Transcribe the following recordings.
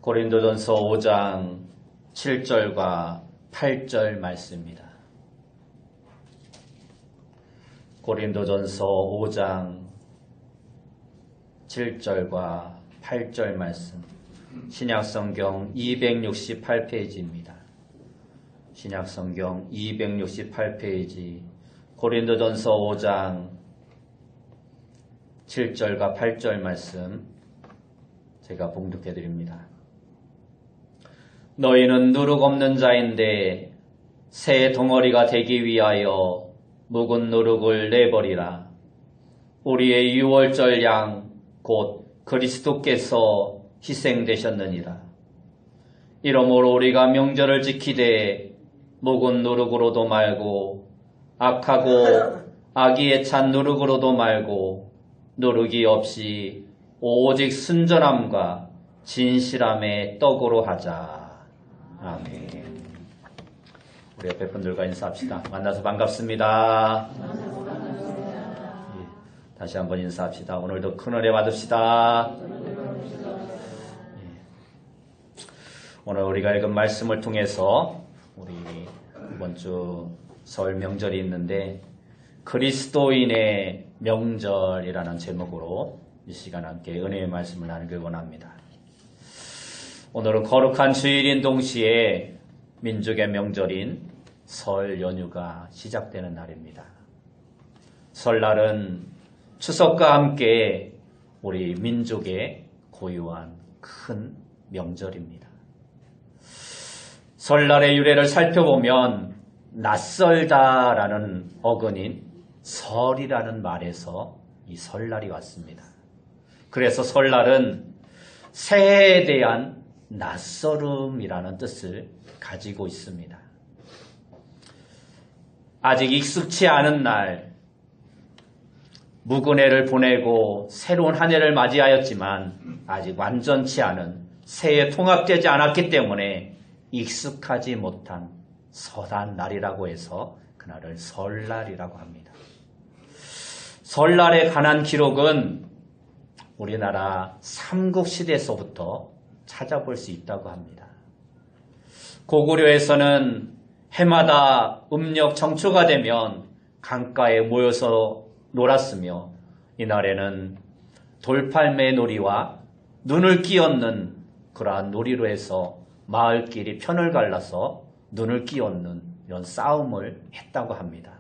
고린도전서 5장 7절과 8절 말씀입니다. 고린도전서 5장 7절과 8절 말씀, 신약성경 268페이지입니다. 신약성경 268페이지 고린도전서 5장 7절과 8절 말씀 제가 봉독해 드립니다. 너희는 누룩 없는 자인데 새 덩어리가 되기 위하여 묵은 누룩을 내버리라. 우리의 유월절 양 곧 그리스도께서 희생되셨느니라. 이러므로 우리가 명절을 지키되 묵은 누룩으로도 말고 악하고 악의에 찬 누룩으로도 말고 누룩이 없이 오직 순전함과 진실함의 떡으로 하자. 아멘. 우리 옆에 분들과 인사합시다. 만나서 반갑습니다. 다시 한번 인사합시다. 오늘도 큰 은혜 받읍시다. 오늘 우리가 읽은 말씀을 통해서 우리 이번 주 설 명절이 있는데 그리스도인의 명절이라는 제목으로 이 시간 함께 은혜의 말씀을 나누길 원합니다. 오늘은 거룩한 주일인 동시에 민족의 명절인 설 연휴가 시작되는 날입니다. 설날은 추석과 함께 우리 민족의 고유한 큰 명절입니다. 설날의 유래를 살펴보면 낯설다라는 어근인 설이라는 말에서 이 설날이 왔습니다. 그래서 설날은 새해에 대한 낯설음이라는 뜻을 가지고 있습니다. 아직 익숙치 않은 날, 묵은 해를 보내고 새로운 한 해를 맞이하였지만 아직 완전치 않은 새해에 통합되지 않았기 때문에 익숙하지 못한 설한 날이라고 해서 그날을 설날이라고 합니다. 설날에 관한 기록은 우리나라 삼국시대에서부터 찾아볼 수 있다고 합니다. 고구려에서는 해마다 음력 정초가 되면 강가에 모여서 놀았으며 이날에는 돌팔매 놀이와 눈을 끼얹는 그러한 놀이로 해서 마을끼리 편을 갈라서 눈을 끼얹는 이런 싸움을 했다고 합니다.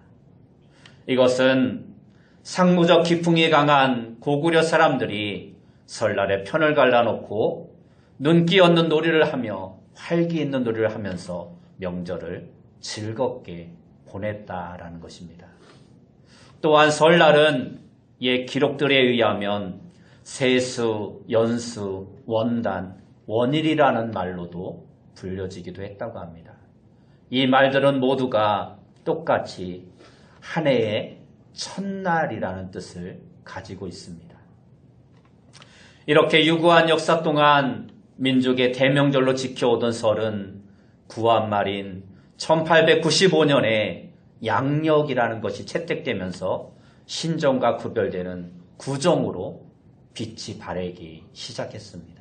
이것은 상무적 기풍이 강한 고구려 사람들이 설날에 편을 갈라놓고 눈 끼얹는 놀이를 하며 활기 있는 놀이를 하면서 명절을 즐겁게 보냈다라는 것입니다. 또한 설날은 옛 기록들에 의하면 세수, 연수, 원단, 원일이라는 말로도 불려지기도 했다고 합니다. 이 말들은 모두가 똑같이 한 해의 첫날이라는 뜻을 가지고 있습니다. 이렇게 유구한 역사 동안 민족의 대명절로 지켜오던 설은 구한말인 1895년에 양력이라는 것이 채택되면서 신정과 구별되는 구정으로 빛이 바래기 시작했습니다.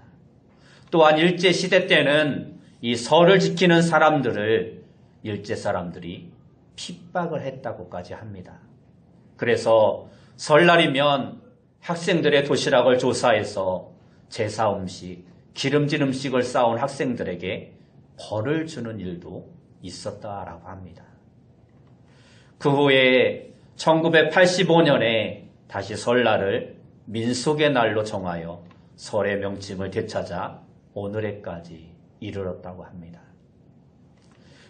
또한 일제시대 때는 이 설을 지키는 사람들을 일제 사람들이 핍박을 했다고까지 합니다. 그래서 설날이면 학생들의 도시락을 조사해서 제사 음식, 기름진 음식을 싸온 학생들에게 벌을 주는 일도 있었다라고 합니다. 그 후에 1985년에 다시 설날을 민속의 날로 정하여 설의 명칭을 되찾아 오늘에까지 이르렀다고 합니다.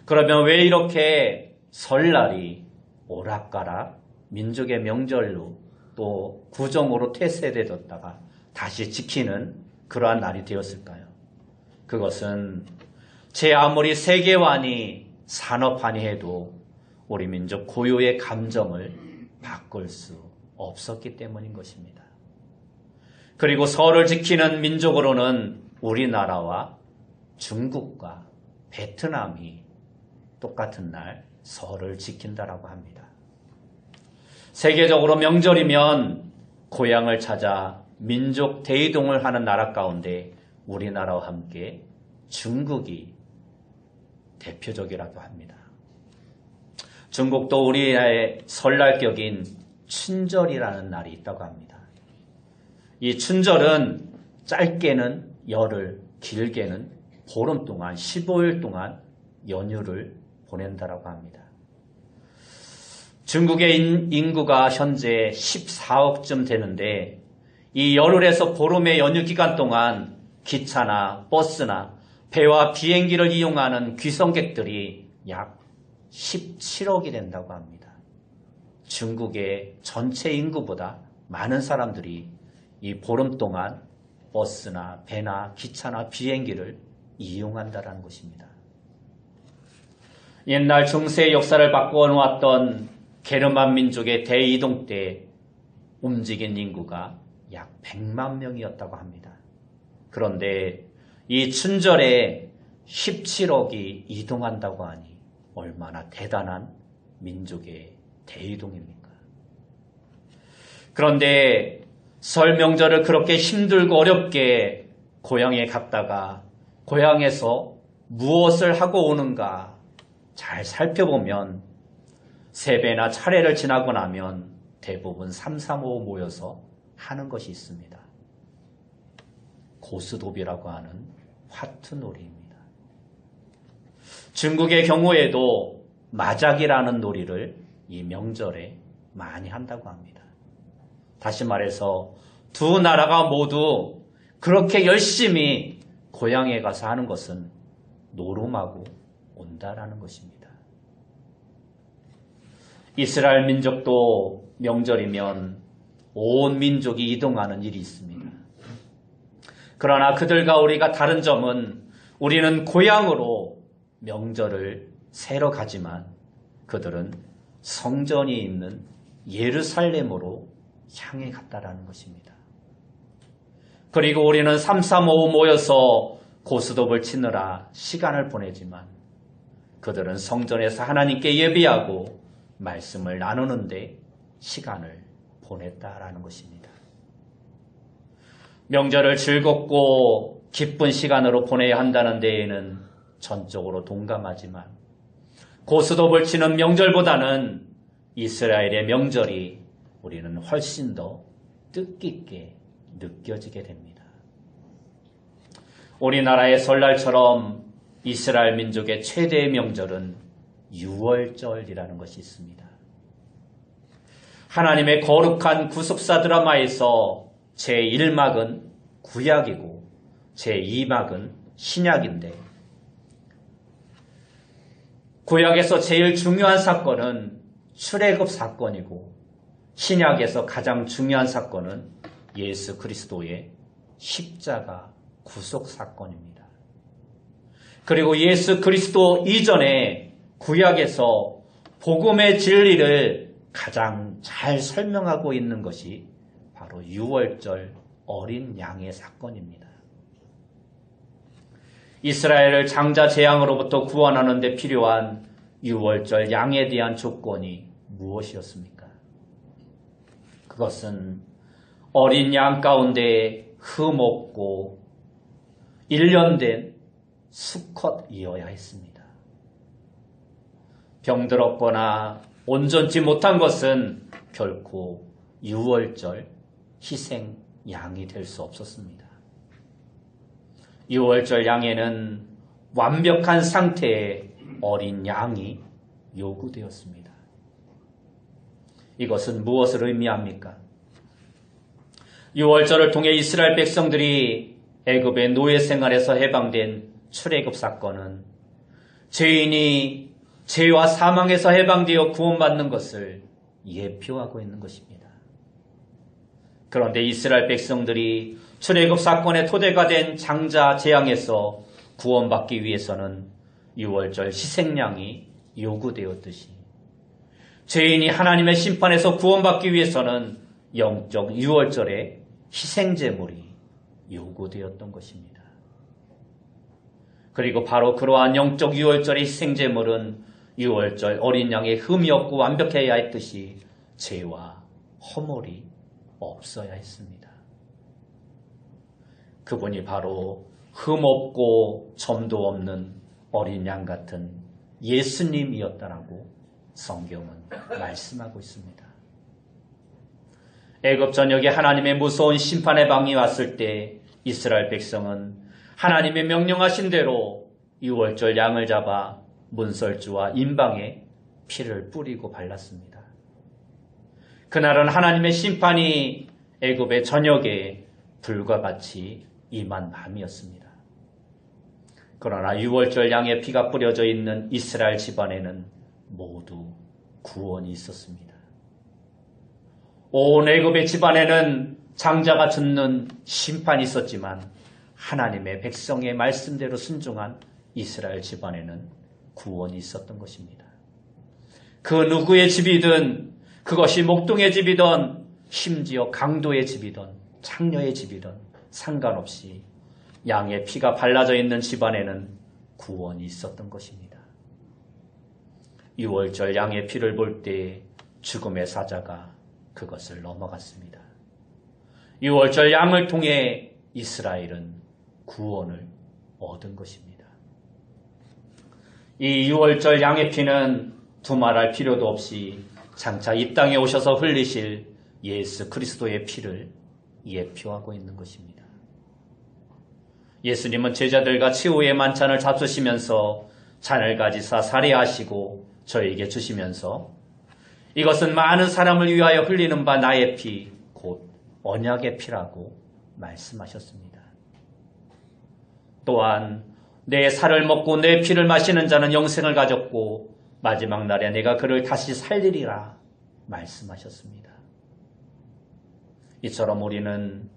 그러면 왜 이렇게 설날이 오락가락 민족의 명절로 또 구정으로 퇴세되었다가 다시 지키는 그러한 날이 되었을까요? 그것은 제 아무리 세계관이 산업화니 해도 우리 민족 고유의 감정을 바꿀 수 없었기 때문인 것입니다. 그리고 설을 지키는 민족으로는 우리나라와 중국과 베트남이 똑같은 날 설을 지킨다라고 합니다. 세계적으로 명절이면 고향을 찾아 민족 대이동을 하는 나라 가운데 우리나라와 함께 중국이 대표적이라고 합니다. 중국도 우리나라의 설날격인 춘절이라는 날이 있다고 합니다. 이 춘절은 짧게는 열흘, 길게는 보름 동안 15일 동안 연휴를 보낸다라고 합니다. 중국의 인구가 현재 14억쯤 되는데 이 열흘에서 보름의 연휴 기간 동안 기차나 버스나 배와 비행기를 이용하는 귀성객들이 약 17억이 된다고 합니다. 중국의 전체 인구보다 많은 사람들이 이 보름 동안 버스나 배나 기차나 비행기를 이용한다는 것입니다. 옛날 중세의 역사를 바꿔놓았던 게르만 민족의 대이동 때 움직인 인구가 약 100만 명이었다고 합니다. 그런데 이 춘절에 17억이 이동한다고 하니 얼마나 대단한 민족의 대이동입니까? 그런데 설 명절을 그렇게 힘들고 어렵게 고향에 갔다가 고향에서 무엇을 하고 오는가 잘 살펴보면 세배나 차례를 지나고 나면 대부분 3, 3, 5 모여서 하는 것이 있습니다. 고스톱이라고 하는 화투놀이입니다. 중국의 경우에도 마작이라는 놀이를 이 명절에 많이 한다고 합니다. 다시 말해서 두 나라가 모두 그렇게 열심히 고향에 가서 하는 것은 노름하고 온다라는 것입니다. 이스라엘 민족도 명절이면 온 민족이 이동하는 일이 있습니다. 그러나 그들과 우리가 다른 점은 우리는 고향으로 명절을 새러 가지만 그들은 성전이 있는 예루살렘으로 향해 갔다라는 것입니다. 그리고 우리는 3, 3, 5 모여서 고스톱을 치느라 시간을 보내지만 그들은 성전에서 하나님께 예배하고 말씀을 나누는데 시간을 보냈다라는 것입니다. 명절을 즐겁고 기쁜 시간으로 보내야 한다는 데에는 전적으로 동감하지만 고스톱을 치는 명절보다는 이스라엘의 명절이 우리는 훨씬 더 뜻깊게 느껴지게 됩니다. 우리나라의 설날처럼 이스라엘 민족의 최대의 명절은 유월절이라는 것이 있습니다. 하나님의 거룩한 구속사 드라마에서 제1막은 구약이고 제2막은 신약인데 구약에서 제일 중요한 사건은 출애굽 사건이고 신약에서 가장 중요한 사건은 예수 그리스도의 십자가 구속 사건입니다. 그리고 예수 그리스도 이전에 구약에서 복음의 진리를 가장 잘 설명하고 있는 것이 바로 유월절 어린 양의 사건입니다. 이스라엘을 장자 재앙으로부터 구원하는 데 필요한 유월절 양에 대한 조건이 무엇이었습니까? 그것은 어린 양 가운데 흠없고 일련된 수컷이어야 했습니다. 병들었거나 온전치 못한 것은 결코 유월절 희생 양이 될 수 없었습니다. 유월절 양에는 완벽한 상태의 어린 양이 요구되었습니다. 이것은 무엇을 의미합니까? 유월절을 통해 이스라엘 백성들이 애굽의 노예 생활에서 해방된 출애굽 사건은 죄인이 죄와 사망에서 해방되어 구원받는 것을 예표하고 있는 것입니다. 그런데 이스라엘 백성들이 출애굽 사건의 토대가 된 장자 재앙에서 구원받기 위해서는 유월절 희생양이 요구되었듯이 죄인이 하나님의 심판에서 구원받기 위해서는 영적 유월절의 희생제물이 요구되었던 것입니다. 그리고 바로 그러한 영적 유월절의 희생제물은 유월절 어린 양의 흠이 없고 완벽해야 했듯이 죄와 허물이 없어야 했습니다. 그분이 바로 흠없고 점도 없는 어린 양 같은 예수님이었다라고 성경은 말씀하고 있습니다. 애굽 전역에 하나님의 무서운 심판의 방이 왔을 때 이스라엘 백성은 하나님의 명령하신 대로 유월절 양을 잡아 문설주와 임방에 피를 뿌리고 발랐습니다. 그날은 하나님의 심판이 애굽의 전역에 불과 같이 임한 밤이었습니다. 그러나 유월절 양의 피가 뿌려져 있는 이스라엘 집안에는 모두 구원이 있었습니다. 온 애굽의 집안에는 장자가 듣는 심판이 있었지만 하나님의 백성의 말씀대로 순종한 이스라엘 집안에는 구원이 있었던 것입니다. 그 누구의 집이든, 그것이 목동의 집이든 심지어 강도의 집이든 창녀의 집이든 상관없이 양의 피가 발라져 있는 집안에는 구원이 있었던 것입니다. 유월절 양의 피를 볼 때 죽음의 사자가 그것을 넘어갔습니다. 유월절 양을 통해 이스라엘은 구원을 얻은 것입니다. 이 유월절 양의 피는 두말할 필요도 없이 장차 이 땅에 오셔서 흘리실 예수 그리스도의 피를 예표하고 있는 것입니다. 예수님은 제자들과 최후의 만찬을 잡수시면서 잔을 가지사 살해하시고 저에게 주시면서 이것은 많은 사람을 위하여 흘리는 바 나의 피, 곧 언약의 피라고 말씀하셨습니다. 또한 내 살을 먹고 내 피를 마시는 자는 영생을 가졌고 마지막 날에 내가 그를 다시 살리리라 말씀하셨습니다. 이처럼 우리는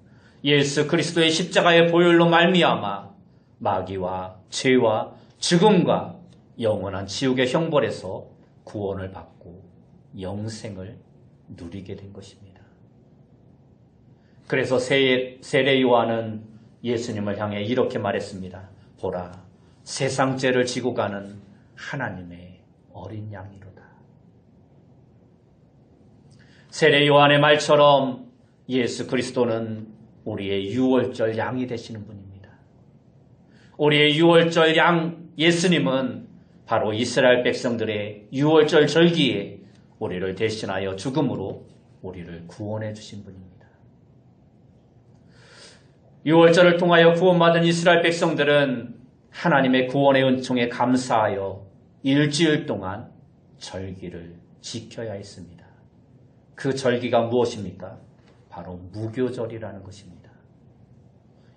예수 그리스도의 십자가의 보혈로 말미암아 마귀와 죄와 죽음과 영원한 지옥의 형벌에서 구원을 받고 영생을 누리게 된 것입니다. 그래서 세례 요한은 예수님을 향해 이렇게 말했습니다. 보라, 세상 죄를 지고 가는 하나님의 어린 양이로다. 세례 요한의 말처럼 예수 그리스도는 우리의 유월절 양이 되시는 분입니다. 우리의 유월절 양 예수님은 바로 이스라엘 백성들의 유월절 절기에 우리를 대신하여 죽음으로 우리를 구원해 주신 분입니다. 유월절을 통하여 구원받은 이스라엘 백성들은 하나님의 구원의 은총에 감사하여 일주일 동안 절기를 지켜야 했습니다. 그 절기가 무엇입니까? 바로 무교절이라는 것입니다.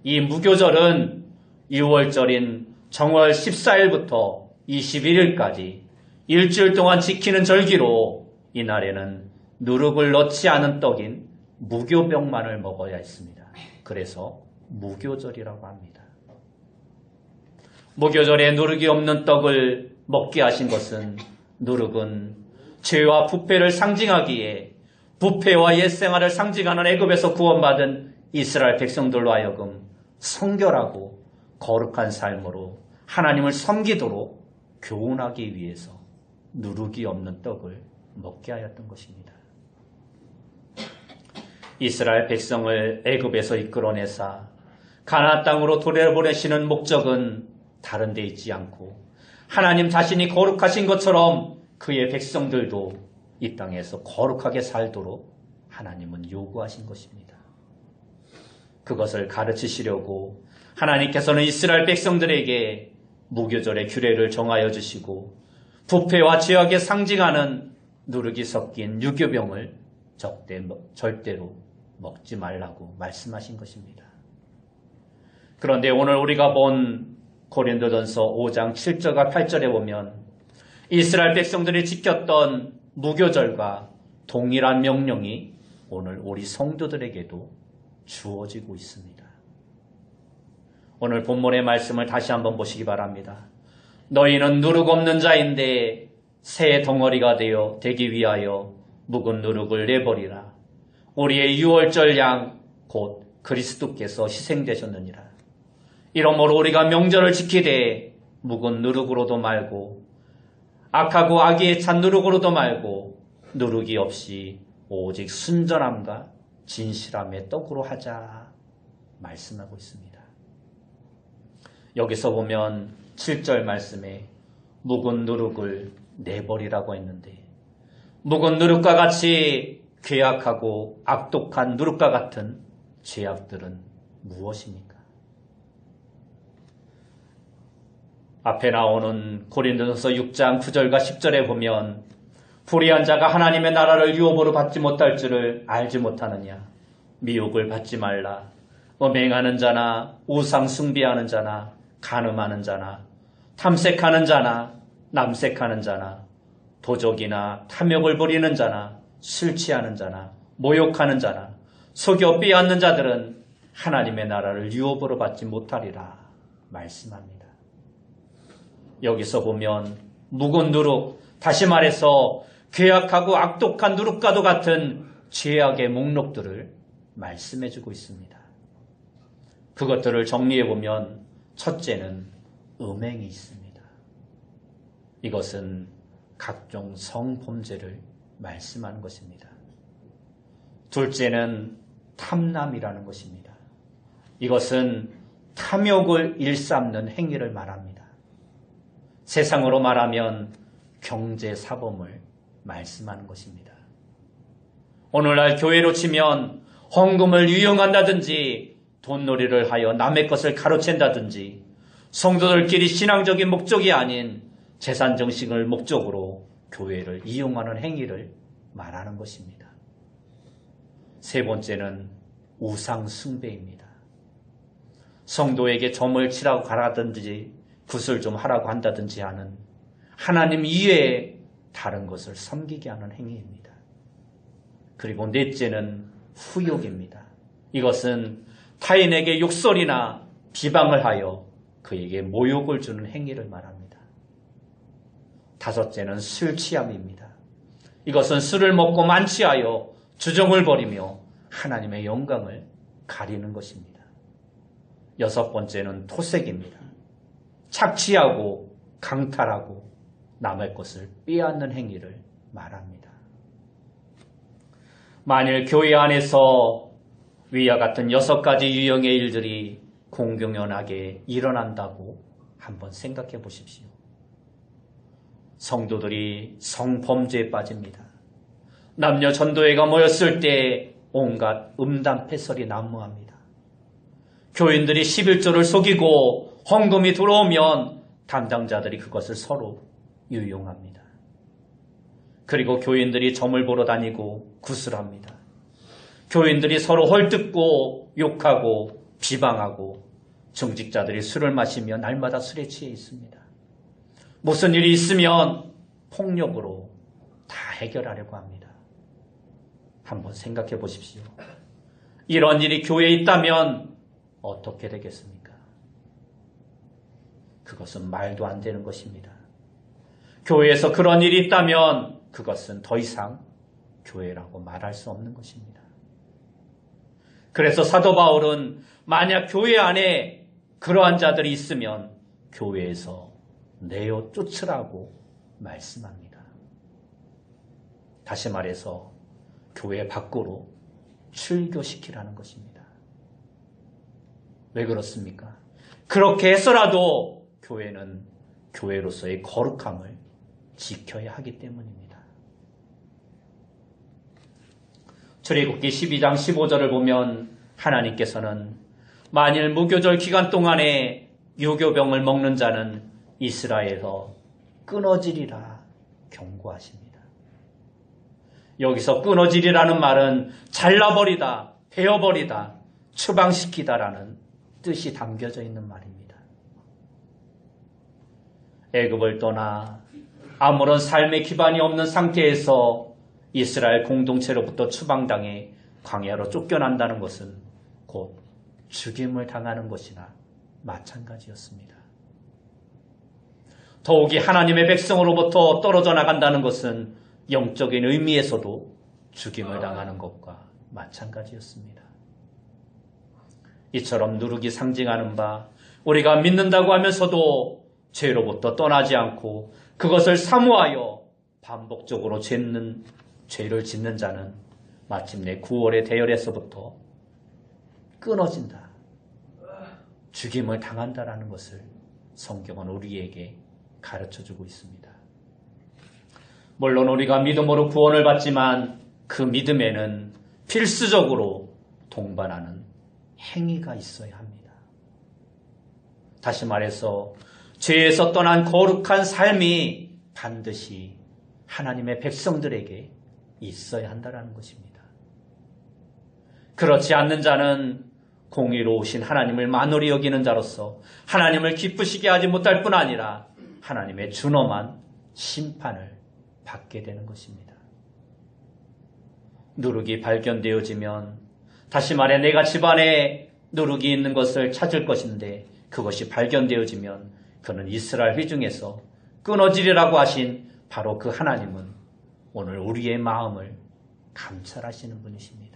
이 무교절은 유월절인 정월 14일부터 21일까지 일주일 동안 지키는 절기로 이날에는 누룩을 넣지 않은 떡인 무교병만을 먹어야 했습니다. 그래서 무교절이라고 합니다. 무교절에 누룩이 없는 떡을 먹게 하신 것은 누룩은 죄와 부패를 상징하기에 부패와 옛생활을 상징하는 애굽에서 구원받은 이스라엘 백성들로 하여금 성결하고 거룩한 삶으로 하나님을 섬기도록 교훈하기 위해서 누룩이 없는 떡을 먹게 하였던 것입니다. 이스라엘 백성을 애굽에서 이끌어내사 가나안 땅으로 돌려보내시는 목적은 다른 데 있지 않고 하나님 자신이 거룩하신 것처럼 그의 백성들도 이 땅에서 거룩하게 살도록 하나님은 요구하신 것입니다. 그것을 가르치시려고 하나님께서는 이스라엘 백성들에게 무교절의 규례를 정하여 주시고 부패와 죄악에 상징하는 누룩이 섞인 유교병을 절대로 먹지 말라고 말씀하신 것입니다. 그런데 오늘 우리가 본 고린도전서 5장 7절과 8절에 보면 이스라엘 백성들이 지켰던 무교절과 동일한 명령이 오늘 우리 성도들에게도 주어지고 있습니다. 오늘 본문의 말씀을 다시 한번 보시기 바랍니다. 너희는 누룩 없는 자인데 새 덩어리가 되기 위하여 묵은 누룩을 내버리라. 우리의 유월절 양 곧 그리스도께서 희생되셨느니라. 이러므로 우리가 명절을 지키되 묵은 누룩으로도 말고 악하고 악의에 찬 누룩으로도 말고 누룩이 없이 오직 순전함과 진실함의 떡으로 하자 말씀하고 있습니다. 여기서 보면 7절 말씀에 묵은 누룩을 내버리라고 했는데, 묵은 누룩과 같이 괴악하고 악독한 누룩과 같은 죄악들은 무엇입니까? 앞에 나오는 고린도전서 6장 9절과 10절에 보면 불의한 자가 하나님의 나라를 유업으로 받지 못할 줄을 알지 못하느냐, 미혹을 받지 말라. 음행하는 자나 우상 숭배하는 자나 간음하는 자나 탐색하는 자나 남색하는 자나 도적이나 탐욕을 부리는 자나 술 취하는 자나 모욕하는 자나 속여 빼앗는 자들은 하나님의 나라를 유업으로 받지 못하리라 말씀합니다. 여기서 보면 묵은 누룩, 다시 말해서 괴악하고 악독한 누룩과도 같은 죄악의 목록들을 말씀해주고 있습니다. 그것들을 정리해보면 첫째는 음행이 있습니다. 이것은 각종 성범죄를 말씀하는 것입니다. 둘째는 탐남이라는 것입니다. 이것은 탐욕을 일삼는 행위를 말합니다. 세상으로 말하면 경제사범을 말씀하는 것입니다. 오늘날 교회로 치면 헌금을 유용한다든지 돈놀이를 하여 남의 것을 가로챈다든지 성도들끼리 신앙적인 목적이 아닌 재산 정식을 목적으로 교회를 이용하는 행위를 말하는 것입니다. 세 번째는 우상 숭배입니다. 성도에게 점을 치라고 가라든지 굿을 좀 하라고 한다든지 하는 하나님 이외에 다른 것을 섬기게 하는 행위입니다. 그리고 넷째는 후욕입니다. 이것은 타인에게 욕설이나 비방을 하여 그에게 모욕을 주는 행위를 말합니다. 다섯째는 술 취함입니다. 이것은 술을 먹고 만취하여 주정을 벌이며 하나님의 영광을 가리는 것입니다. 여섯 번째는 토색입니다. 착취하고 강탈하고 남의 것을 빼앗는 행위를 말합니다. 만일 교회 안에서 위와 같은 6가지 유형의 일들이 공공연하게 일어난다고 한번 생각해 보십시오. 성도들이 성범죄에 빠집니다. 남녀 전도회가 모였을 때 온갖 음담패설이 난무합니다. 교인들이 11조를 속이고 헌금이 들어오면 담당자들이 그것을 서로 유용합니다. 그리고 교인들이 점을 보러 다니고 구슬합니다. 교인들이 서로 헐뜯고 욕하고 비방하고 정직자들이 술을 마시며 날마다 술에 취해 있습니다. 무슨 일이 있으면 폭력으로 다 해결하려고 합니다. 한번 생각해 보십시오. 이런 일이 교회에 있다면 어떻게 되겠습니까? 그것은 말도 안 되는 것입니다. 교회에서 그런 일이 있다면 그것은 더 이상 교회라고 말할 수 없는 것입니다. 그래서 사도 바울은 만약 교회 안에 그러한 자들이 있으면 교회에서 내어 쫓으라고 말씀합니다. 다시 말해서 교회 밖으로 출교시키라는 것입니다. 왜 그렇습니까? 그렇게 해서라도 교회는 교회로서의 거룩함을 지켜야 하기 때문입니다. 출애굽기 12장 15절을 보면 하나님께서는 만일 무교절 기간 동안에 유교병을 먹는 자는 이스라엘에서 끊어지리라 경고하십니다. 여기서 끊어지리라는 말은 잘라버리다, 베어버리다, 추방시키다라는 뜻이 담겨져 있는 말입니다. 애굽을 떠나 아무런 삶의 기반이 없는 상태에서 이스라엘 공동체로부터 추방당해 광야로 쫓겨난다는 것은 곧 죽임을 당하는 것이나 마찬가지였습니다. 더욱이 하나님의 백성으로부터 떨어져 나간다는 것은 영적인 의미에서도 죽임을 당하는 것과 마찬가지였습니다. 이처럼 누룩이 상징하는 바 우리가 믿는다고 하면서도 죄로부터 떠나지 않고 그것을 사모하여 반복적으로 죄를 짓는 자는 마침내 구원의 대열에서부터 끊어진다, 죽임을 당한다라는 것을 성경은 우리에게 가르쳐주고 있습니다. 물론 우리가 믿음으로 구원을 받지만 그 믿음에는 필수적으로 동반하는 행위가 있어야 합니다. 다시 말해서 죄에서 떠난 거룩한 삶이 반드시 하나님의 백성들에게 있어야 한다는 것입니다. 그렇지 않는 자는 공의로우신 하나님을 만홀히 여기는 자로서 하나님을 기쁘시게 하지 못할 뿐 아니라 하나님의 준엄한 심판을 받게 되는 것입니다. 누룩이 발견되어지면 다시 말해 내가 집안에 누룩이 있는 것을 찾을 것인데 그것이 발견되어지면 그는 이스라엘 회중에서 끊어지리라고 하신 바로 그 하나님은 오늘 우리의 마음을 감찰하시는 분이십니다.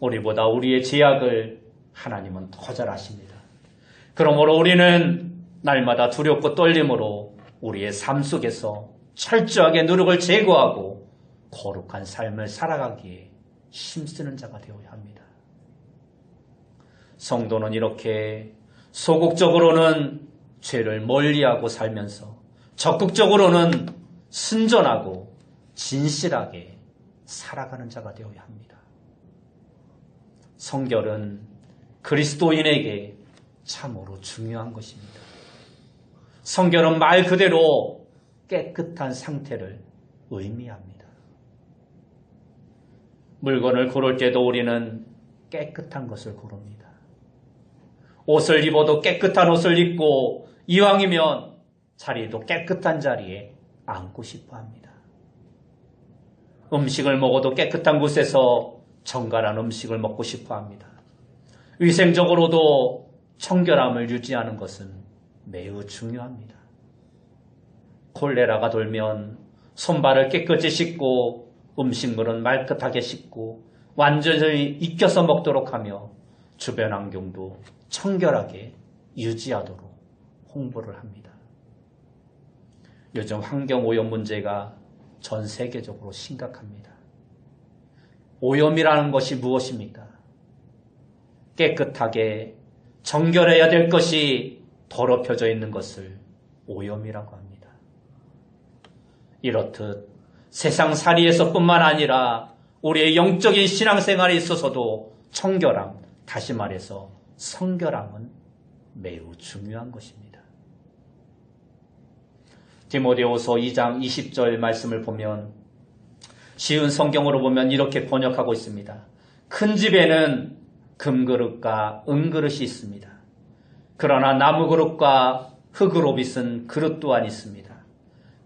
우리보다 우리의 죄악을 하나님은 더 잘 아십니다. 그러므로 우리는 날마다 두렵고 떨림으로 우리의 삶 속에서 철저하게 누룩을 제거하고 거룩한 삶을 살아가기에 힘쓰는 자가 되어야 합니다. 성도는 이렇게 소극적으로는 죄를 멀리하고 살면서 적극적으로는 순전하고 진실하게 살아가는 자가 되어야 합니다. 성결은 그리스도인에게 참으로 중요한 것입니다. 성결은 말 그대로 깨끗한 상태를 의미합니다. 물건을 고를 때도 우리는 깨끗한 것을 고릅니다. 옷을 입어도 깨끗한 옷을 입고 이왕이면 자리도 깨끗한 자리에 앉고 싶어 합니다. 음식을 먹어도 깨끗한 곳에서 정갈한 음식을 먹고 싶어 합니다. 위생적으로도 청결함을 유지하는 것은 매우 중요합니다. 콜레라가 돌면 손발을 깨끗이 씻고 음식물은 말끗하게 씻고 완전히 익혀서 먹도록 하며 주변 환경도 청결하게 유지하도록 홍보를 합니다. 요즘 환경오염 문제가 전 세계적으로 심각합니다. 오염이라는 것이 무엇입니까? 깨끗하게 정결해야 될 것이 더럽혀져 있는 것을 오염이라고 합니다. 이렇듯 세상살이에서뿐만 아니라 우리의 영적인 신앙생활에 있어서도 청결함, 다시 말해서 성결함은 매우 중요한 것입니다. 디모데후서 2장 20절 말씀을 보면 쉬운 성경으로 보면 이렇게 번역하고 있습니다. 큰 집에는 금그릇과 은그릇이 있습니다. 그러나 나무그릇과 흙으로 빚은 그릇 또한 있습니다.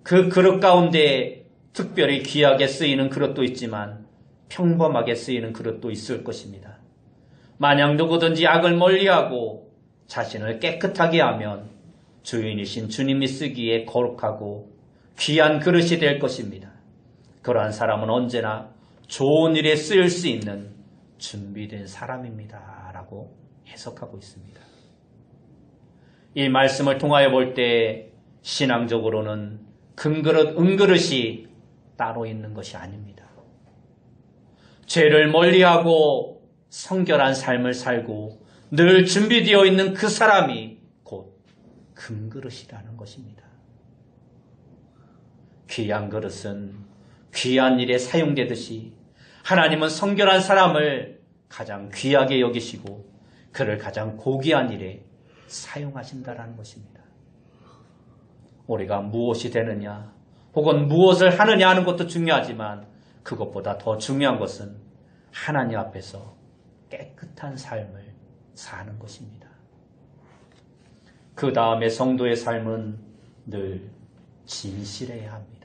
그 그릇 가운데 특별히 귀하게 쓰이는 그릇도 있지만 평범하게 쓰이는 그릇도 있을 것입니다. 만약 누구든지 악을 멀리하고 자신을 깨끗하게 하면 주인이신 주님이 쓰기에 거룩하고 귀한 그릇이 될 것입니다. 그러한 사람은 언제나 좋은 일에 쓰일 수 있는 준비된 사람입니다. 라고 해석하고 있습니다. 이 말씀을 통하여 볼 때 신앙적으로는 금그릇, 은그릇이 따로 있는 것이 아닙니다. 죄를 멀리하고 성결한 삶을 살고 늘 준비되어 있는 그 사람이 곧 금그릇이라는 것입니다. 귀한 그릇은 귀한 일에 사용되듯이 하나님은 성결한 사람을 가장 귀하게 여기시고 그를 가장 고귀한 일에 사용하신다는 것입니다. 우리가 무엇이 되느냐 혹은 무엇을 하느냐 하는 것도 중요하지만 그것보다 더 중요한 것은 하나님 앞에서 깨끗한 삶을 사는 것입니다. 그 다음에 성도의 삶은 늘 진실해야 합니다.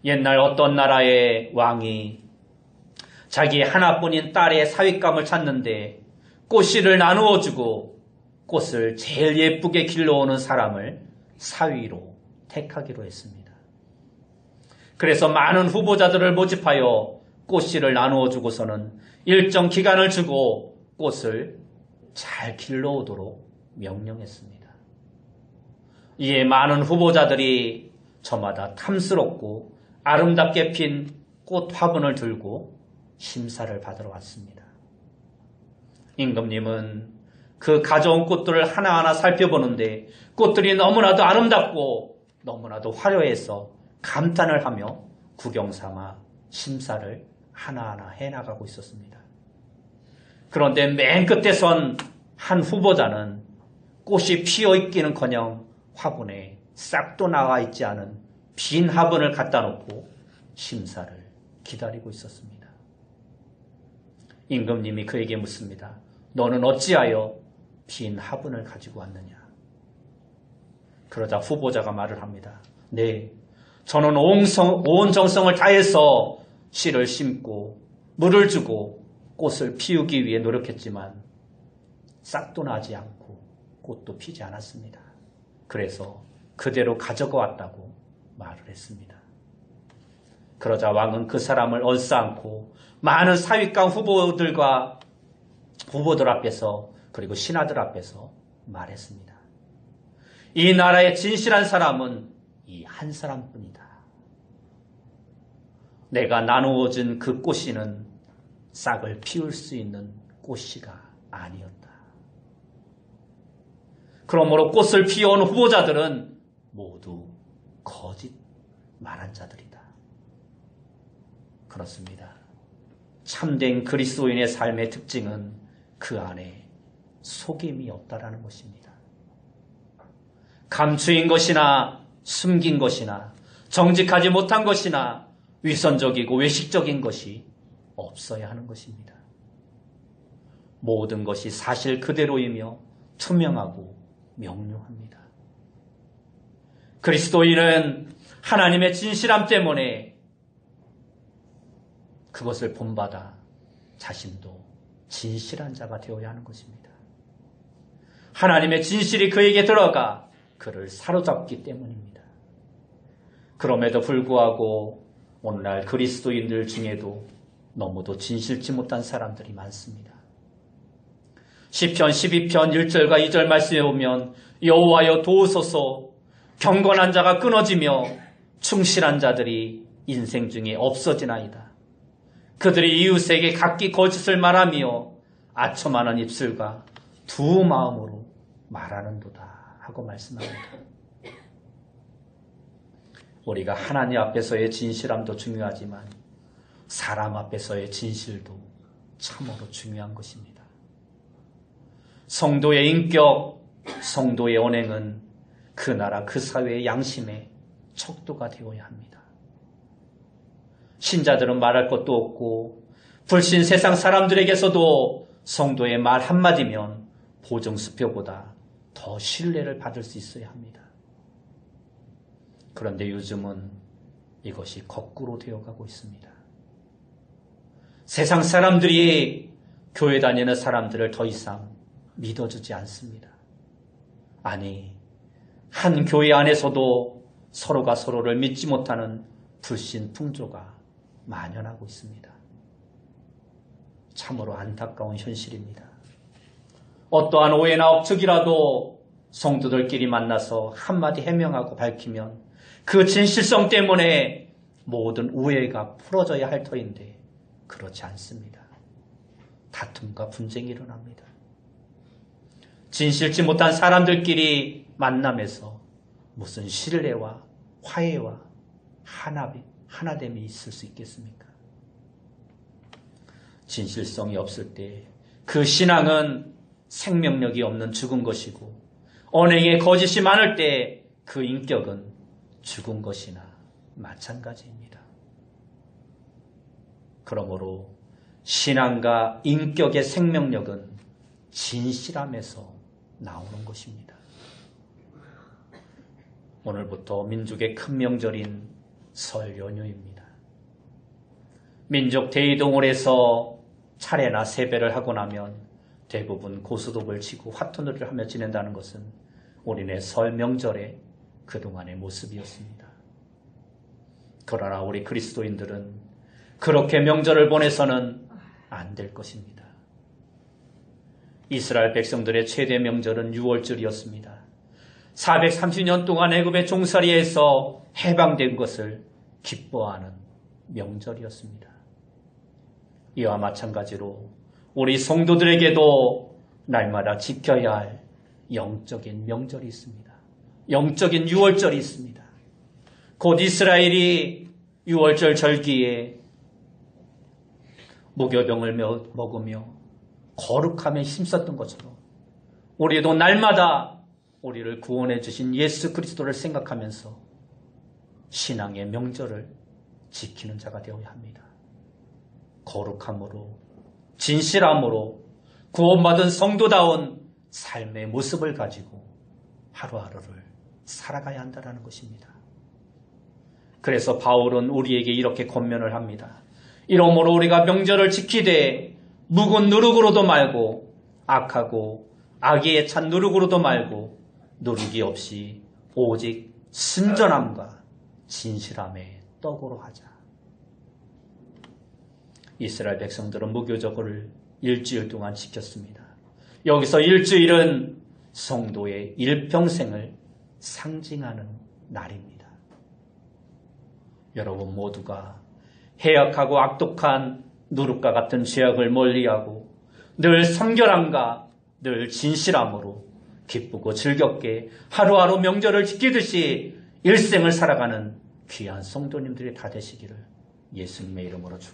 옛날 어떤 나라의 왕이 자기 하나뿐인 딸의 사윗감을 찾는데 꽃씨를 나누어 주고 꽃을 제일 예쁘게 길러오는 사람을 사위로 택하기로 했습니다. 그래서 많은 후보자들을 모집하여 꽃씨를 나누어 주고서는 일정 기간을 주고 꽃을 잘 길러오도록 명령했습니다. 이에 많은 후보자들이 저마다 탐스럽고 아름답게 핀 꽃 화분을 들고 심사를 받으러 왔습니다. 임금님은 그 가져온 꽃들을 하나하나 살펴보는데 꽃들이 너무나도 아름답고 너무나도 화려해서 감탄을 하며 구경삼아 심사를 하나하나 해나가고 있었습니다. 그런데 맨 끝에 선 한 후보자는 꽃이 피어있기는커녕 화분에 싹도 나와 있지 않은 빈 화분을 갖다 놓고 심사를 기다리고 있었습니다. 임금님이 그에게 묻습니다. 너는 어찌하여 빈 화분을 가지고 왔느냐? 그러자 후보자가 말을 합니다. 네, 저는 온 정성을 다해서 씨를 심고 물을 주고 꽃을 피우기 위해 노력했지만 싹도 나지 않고 꽃도 피지 않았습니다. 그래서 그대로 가져가 왔다고 말을 했습니다. 그러자 왕은 그 사람을 얼싸안고 많은 사윗감 후보들 앞에서 그리고 신하들 앞에서 말했습니다. 이 나라의 진실한 사람은 이 한 사람뿐이다. 내가 나누어준 그 꽃씨는 싹을 피울 수 있는 꽃씨가 아니었다. 그러므로 꽃을 피워온 후보자들은 모두 거짓 말한 자들이다. 그렇습니다. 참된 그리스도인의 삶의 특징은 그 안에 속임이 없다라는 것입니다. 감추인 것이나 숨긴 것이나 정직하지 못한 것이나 위선적이고 외식적인 것이 없어야 하는 것입니다. 모든 것이 사실 그대로이며 투명하고 명료합니다. 그리스도인은 하나님의 진실함 때문에 그것을 본받아 자신도 진실한 자가 되어야 하는 것입니다. 하나님의 진실이 그에게 들어가 그를 사로잡기 때문입니다. 그럼에도 불구하고 오늘날 그리스도인들 중에도 너무도 진실치 못한 사람들이 많습니다. 시편 12편 1절과 2절 말씀에 보면 여호와여 도우소서 경건한 자가 끊어지며 충실한 자들이 인생 중에 없어지나이다. 그들이 이웃에게 각기 거짓을 말하며 아첨하는 입술과 두 마음으로 말하는도다 하고 말씀합니다. 우리가 하나님 앞에서의 진실함도 중요하지만 사람 앞에서의 진실도 참으로 중요한 것입니다. 성도의 인격, 성도의 언행은 그 나라 그 사회의 양심의 척도가 되어야 합니다. 신자들은 말할 것도 없고 불신 세상 사람들에게서도 성도의 말 한마디면 보증수표보다 더 신뢰를 받을 수 있어야 합니다. 그런데 요즘은 이것이 거꾸로 되어가고 있습니다. 세상 사람들이 교회 다니는 사람들을 더 이상 믿어주지 않습니다. 아니, 한 교회 안에서도 서로가 서로를 믿지 못하는 불신 풍조가 만연하고 있습니다. 참으로 안타까운 현실입니다. 어떠한 오해나 억측이라도 성도들끼리 만나서 한마디 해명하고 밝히면 그 진실성 때문에 모든 우애가 풀어져야 할 터인데 그렇지 않습니다. 다툼과 분쟁이 일어납니다. 진실치 못한 사람들끼리 만남에서 무슨 신뢰와 화해와 하나됨이 있을 수 있겠습니까? 진실성이 없을 때 그 신앙은 생명력이 없는 죽은 것이고 언행에 거짓이 많을 때 그 인격은 죽은 것이나 마찬가지입니다. 그러므로 신앙과 인격의 생명력은 진실함에서 나오는 것입니다. 오늘부터 민족의 큰 명절인 설 연휴입니다. 민족 대이동을 해서 차례나 세배를 하고 나면 대부분 고스톱을 치고 화투놀이를 하며 지낸다는 것은 우리네 설 명절의 그동안의 모습이었습니다. 그러나 우리 그리스도인들은 그렇게 명절을 보내서는 안 될 것입니다. 이스라엘 백성들의 최대 명절은 6월절이었습니다. 430년 동안 애굽의 종살이에서 해방된 것을 기뻐하는 명절이었습니다. 이와 마찬가지로 우리 성도들에게도 날마다 지켜야 할 영적인 명절이 있습니다. 영적인 유월절이 있습니다. 곧 이스라엘이 유월절 절기에 무교병을 먹으며 거룩함에 힘썼던 것처럼 우리도 날마다 우리를 구원해 주신 예수 그리스도를 생각하면서 신앙의 명절을 지키는 자가 되어야 합니다. 거룩함으로 진실함으로 구원받은 성도다운 삶의 모습을 가지고 하루하루를 살아가야 한다는 것입니다. 그래서 바울은 우리에게 이렇게 권면을 합니다. 이러므로 우리가 명절을 지키되 묵은 누룩으로도 말고 악하고 악의에 찬 누룩으로도 말고 누룩이 없이 오직 순전함과 진실함의 떡으로 하자. 이스라엘 백성들은 무교절을 일주일 동안 지켰습니다. 여기서 일주일은 성도의 일평생을 상징하는 날입니다. 여러분 모두가 해악하고 악독한 누룩과 같은 죄악을 멀리하고 늘 성결함과 늘 진실함으로 기쁘고 즐겁게 하루하루 명절을 지키듯이 일생을 살아가는 귀한 성도님들이 다 되시기를 예수님의 이름으로 축원합니다.